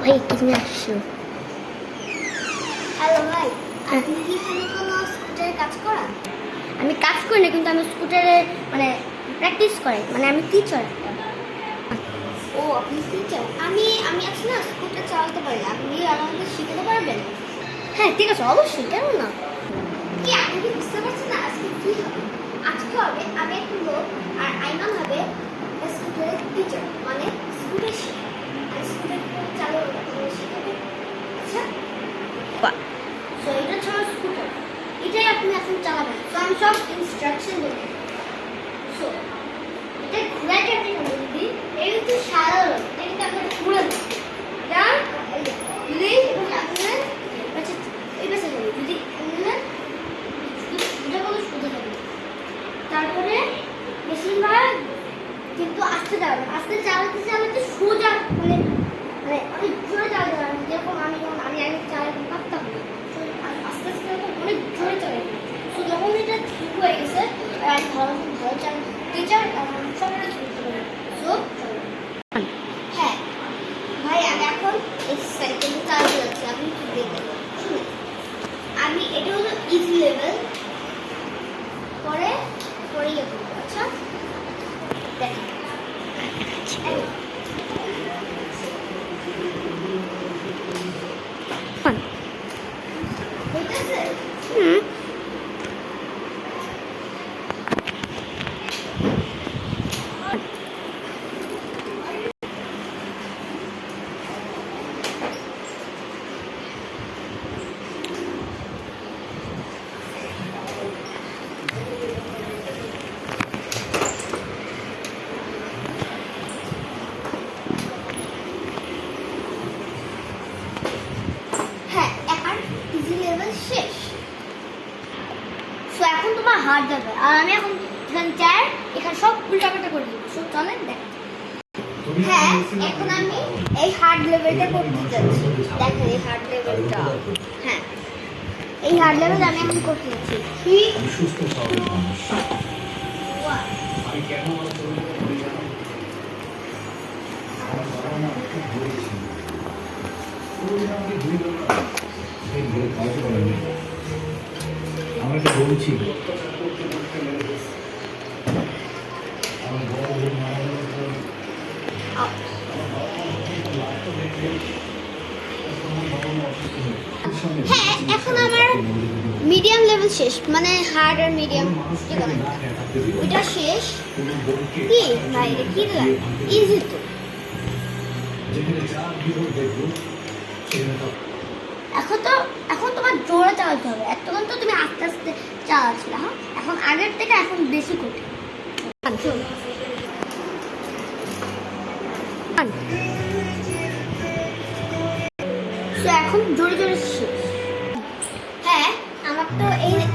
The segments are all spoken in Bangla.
ভাই কিনে আসছো। হ্যালো ভাই, আপনি কি এখানে কোনো স্কুটারে কাজ করান? আমি কাজ করি না, কিন্তু আমি স্কুটারে মানে প্র্যাকটিস করি, মানে আমি টিচার একটা। ও, আপনি টিচার। আমি আসলে না স্কুটার চালাতে পারি না, আপনি আমাকে শিখাতে পারবেন? হ্যাঁ ঠিক আছে, অবশ্যই, কেন না। কি আপনি কি বুঝতে পারছেন না আজকে কি হবে? আজকে হবে আমি একটা লোক আর আইমান হবে স্কুটারের টিচার, মানে স্কুটার শেখায় আর স্কুটার চালানো শেখাবে। আচ্ছা, বাহ। তো এটা হচ্ছে আমার স্কুটার, এটাই আপনি এখন চালাবেন। তো আমি সব ইনস্ট্রাকশন দেবো। সো এটা ঘুরাই কেটে দিদি, এই হচ্ছে সারা রোড, এটা কিন্তু আপনাকে ঘুরে দেবো। দিদি আপনার এই পাশে যাবে, দিদি সোজা করে সোজা যাবে। তারপরে বেশিরভাগ কিন্তু আস্তে চালাবেন, আস্তে চালাতে চালাতে সোজা মানে মানে অনেক জোরে চালাতে পারবেন। যেরকম যখন আমি আগে চালাতে পারতাম না, আস্তে আস্তে অনেক জোরে চালাই। তো যখন এটা ঠিক হয়ে গেছে আর আমি ভালো ভালো চালাই টিচার সব কিছু করতে পারি। সো হ্যাঁ ভাই, আমি এখন এই সাইকেলটা চালাতে যাচ্ছি, আপনি কি দেখবেন? শুনুন, আমি এটা হলো ইজি লেভেল, পরে পরে ইয়ে করবো। আচ্ছা দেখেন, বুঝতেছে? হুম। হ্যাঁ, এখন ইজি লেভেল শেষ। তো এখন তোমার হাত যাবে, আর আমি এখন এখানে চাই, এখানে সব উল্টাপাল্টা করে দিব। সব চলেন দেখ। হ্যাঁ, এখন আমি এই হার্ড লেভেলটা করতে যাচ্ছি। দেখেন এই হার্ড লেভেলটা, হ্যাঁ এই হার্ড লেভেল আমি এখন করতে যাচ্ছি। 3 আমাকে বলছি হ্যাঁ, এখন আমার মিডিয়াম লেভেল শেষ, মানে হার্ড আর মিডিয়াম ওইটা শেষ। কি ভাই কি দিলাম? ইজি তো। এখন তোমার জোরে চালাতে হবে, এতক্ষণ তো তুমি আস্তে আস্তে চালাচ্ছিলে। হ্যাঁ, এখন আগের থেকে এখন বেশি কঠিন। এখন জোরে জোরে শেষ। হ্যাঁ,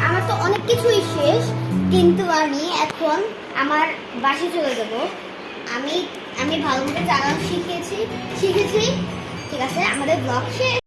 আমার তো অনেক কিছুই শেষ, কিন্তু আমি এখন আমার বাসে চলে যাব। আমি ভালো মতো চালানো শিখেছি। ঠিক আছে, আমাদের ব্লগ শেষ।